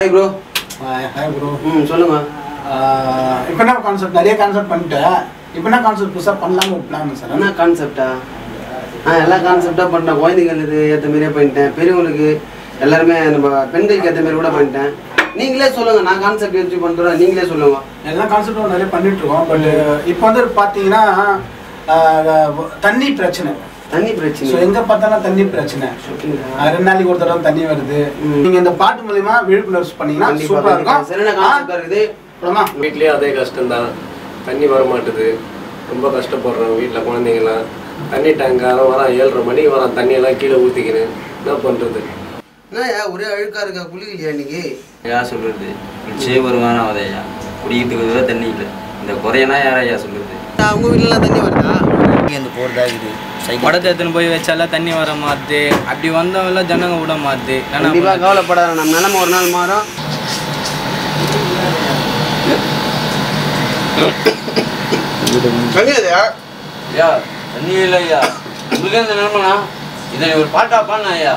Hi bro. Hi bro. சொல்லுங்க. இப்போ என்ன கான்செப்ட் நிறைய கான்செப்ட் பண்ணிட்டேன். இப்போ என்ன கான்செப்ட் புதுசா பண்ணலாம் ஒரு பிளான் சார். என்ன கான்செப்டா? எல்லா கான்செப்டா பண்ணேன். குழந்தைகளுக்கு ஏற்ற மாதிரியே பண்ணிட்டேன். பெரியவங்களுக்கு எல்லாருமே நம்ம பெண்களுக்கு ஏற்ற மாதிரி கூட பண்ணிட்டேன். நீங்களே சொல்லுங்க. நான் கான்செப்ட் எப்படி பண்ணுறோம் நீங்களே சொல்லுங்க. எல்லா கான்செப்டும் நிறைய பண்ணிட்டு இருக்கோம். பட் இப்போ வந்து பார்த்தீங்கன்னா தண்ணி பிரச்சனை. தண்ணி பிரச்சனை. ஸோ எங்கே பார்த்தாலும் தண்ணி பிரச்சனை. 2 நாளைக்கு ஒரு தடவை தண்ணி வருது. நீங்கள் இந்த பாட்டு மூலமா விழிப்புணர்வு பண்ணீங்கன்னா சூப்பராக இருக்கும். சரியான கான்செப்டாக இருக்குது. வீட்லேயே அதே கஷ்டம்தான். தண்ணி வர மாட்டுது. ரொம்ப கஷ்டப்படுறோம் வீட்டில் குழந்தைங்களாம். தண்ணி டேங்காரம் வரான் 7:30 மணிக்கு வரான். தண்ணியெல்லாம் கீழே ஊற்றிக்கிறேன். என்ன பண்ணுறது? என்ன ஒரே அழுக்கா இருக்கா? குளிக்கலையா இன்னைக்கு? யா சொல்றது நிச்சய வருமானம் அதையா குடிக்கிறதுக்கு தண்ணி இல்லை. இந்த குறையனா யாரையா சொல்றது? உங்கள் வீட்டிலலாம் தண்ணி வருதா? இங்கே போகிறதா இருக்குது. படத்தை எடுத்துன்னு போய் வச்சாலாம் தண்ணி வர மாட்டுது. அப்படி வந்தவெல்லாம் ஜனங்க விட மாட்டுது. கண்டிப்பாக கவலைப்படாத. நம்ம நிலமை ஒரு நாள் மாறும். ஐயா தண்ணி இல்லை ஐயா. உங்களுக்கு இந்த நிலமனா இதை ஒரு பாட்டா பாடினா ஐயா.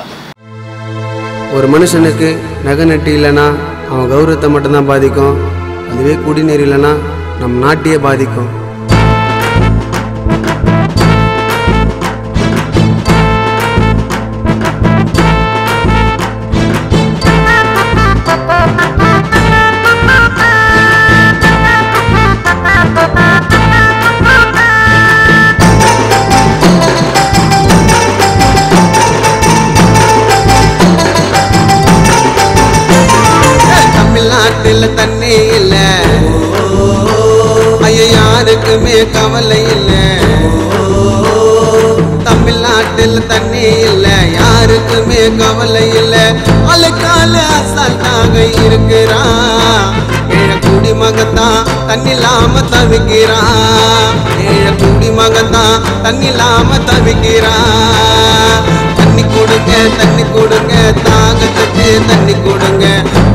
ஒரு மனுஷனுக்கு நகை நட்டு இல்லைன்னா அவன் கௌரவத்தை மட்டும்தான் பாதிக்கும். அதுவே குடிநீர் இல்லைன்னா நம் நாட்டையே பாதிக்கும். தமிழ்நாட்டில் தண்ணி இல்லை, ஐயா யாருக்குமே கவலை இல்லை. தமிழ்நாட்டில் தண்ணி இல்லை, யாருக்குமே கவலை இல்லை. அழுக்கால அசால்ட்டாக இருக்கிறான். ஏழை குடிமகத்தான் தண்ணி இல்லாம தவிக்கிறான். ஏழை குடிமகத்தான் தண்ணி இல்லாம தவிக்கிறான். தண்ணி கொடுங்க தண்ணி கொடுங்க, தாகத்துக்கு தண்ணி கொடுங்க.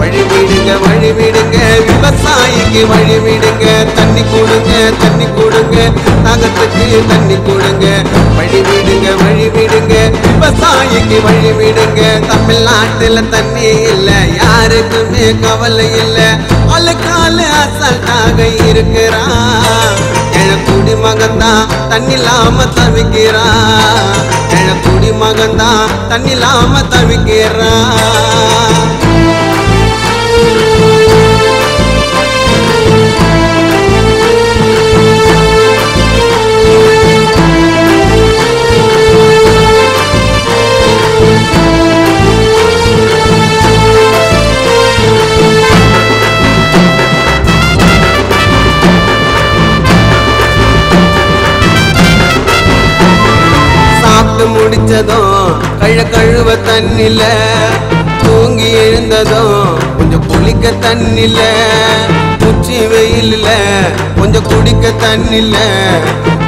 வழி விடுங்க வழி விடுங்க, விவசாயிக்கு வழி விடுங்க. தண்ணி கொடுங்க தண்ணி கொடுங்க, தாகத்துக்கு தண்ணி கொடுங்க. வழி விடுங்க வழி விடுங்க, விவசாயிக்கு வழி விடுங்க. தமிழ்நாட்டில் தண்ணி இல்லை, யாருக்குமே கவலை இல்லை. அழுக்கால அசால்ட்டாக இருக்கிறான். ஏழை குடிமகன்தான் தண்ணி இல்லாம தவிக்கிறான். ஏழை குடிமகன்தான் தண்ணி இல்லாம தவிக்கிறான். முடிச்சதும் கழுவ தண்ணில, தூங்கி எழுந்ததும் கொஞ்சம் குளிக்க தண்ணில, உச்சி வெயிலில் கொஞ்சம் குடிக்க தண்ணில,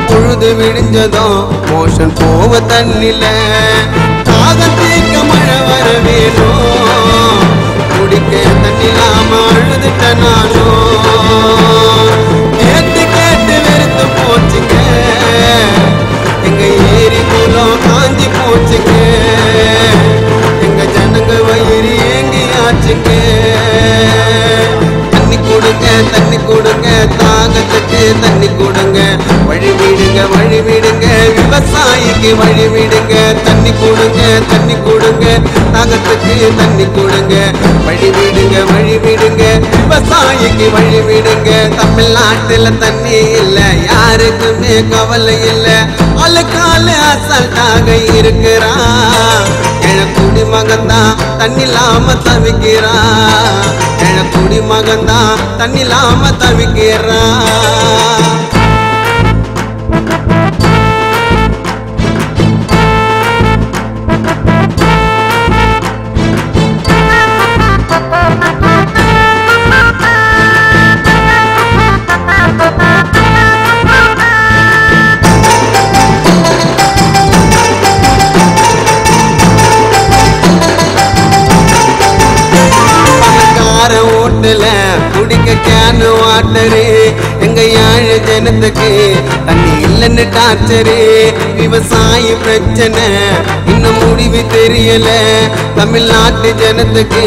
பொழுது விடிஞ்சதும் மோஷன் போவ தண்ணில. தாகத்தீக்க மழை வர வேணும், குடிக்க தண்ணி இல்லாம அழுதுட்ட நானும். கேட்டு கேட்டு வெறுத்து போச்சுங்க, எங்க ஏரி குளம் காஞ்சி போச்சுங்க. எங்க ஜனங்க வயிறு ஏங்கி ஆச்சுங்க. தண்ணி கொடுங்க தண்ணி கொடுங்க, தாகத்துக்கு தண்ணி கொடுங்க. வழி விடுங்க வழி விடுங்க, விவசாயிக்கு வழி விடுங்க. தண்ணி கொடுங்க தண்ணி கொடுங்க, தாகத்துக்கு தண்ணி கொடுங்க. வழி விடுங்க வழி விடுங்க, விவசாயிக்கு வழி விடுங்க. தமிழ்நாட்டில் தண்ணி இல்லை, யாருக்குமே கவலை இல்லை. அழுக்கால அசால்ட்டாக இருக்கிறான். ஏழை குடிமகன்தான் தண்ணி இல்லாம தவிக்கிறான். ஏழை குடிமகன்தான் தண்ணி இல்லாம தவிக்கிறான். குடிக்க கேனு வாட்டரு, எங்க ஏழு ஜனத்துக்கு தண்ணி வில்லன்னு டார்ச்சரு விவசாய பிரச்சனை இன்னும் முடிவு தெரியல தமிழ்நாட்டு ஜனத்துக்கு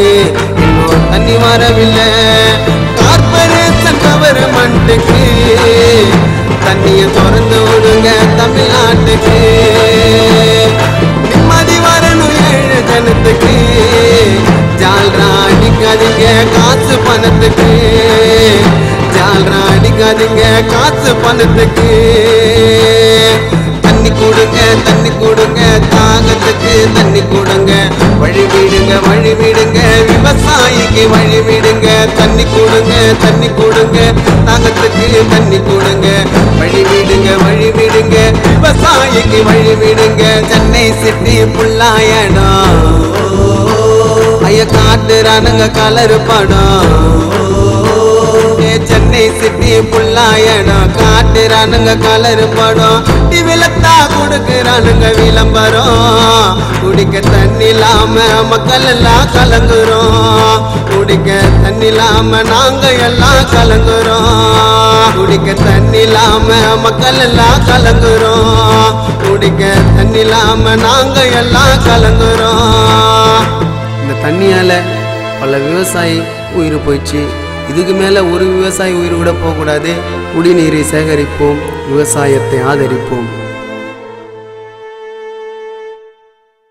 இன்னும் தண்ணி வரவில்லை கார்பரேஷன் கவர்மெண்ட்டுக்கு தண்ணியை திறந்து விடுங்க தமிழ்நாட்டுக்கு நிம்மதி வரணும் ஏழு ஜனத்துக்கு ஜால்ரா அடிக்காதீங்க காசு பணத்துக்கு ஜால்ரா அடிக்காதீங்க காசு பணத்துக்கு தண்ணி கொடுங்க தாகத்துக்கு தண்ணி கொடுங்க வழி விடுங்க விவசாயிக்கு வழி விடுங்க தண்ணி கொடுங்க தாகத்துக்கு தண்ணி கொடுங்க வழி விடுங்க விவசாயிக்கு வழி விடுங்க சென்னை சிட்டி புல்லாயடம் ஐய காட்டுறானுங்க கலர் படம் சென்னை சிட்டி புல்லாயடம் காட்டுறானுங்க கலர் படம் டிவிலத்தா கொடுக்குறானுங்க விளம்பரம் குடிக்க தண்ணி இல்லாம மக்கள் எல்லாம் கலங்குறோம் குடிக்க தண்ணி இல்லாம நாங்க எல்லாம் கலங்குறோம் குடிக்க தண்ணி இல்லாம மக்கள் எல்லாம் கலங்குறோம் குடிக்க தண்ணி இல்லாம நாங்க எல்லாம் கலங்குறோம் இந்த தண்ணியால பல விவசாயி உயிர் போயிடுச்சு இதுக்கு மேல ஒரு விவசாயி உயிர் கூட போகக்கூடாது குடிநீரை சேகரிப்போம் விவசாயத்தை ஆதரிப்போம்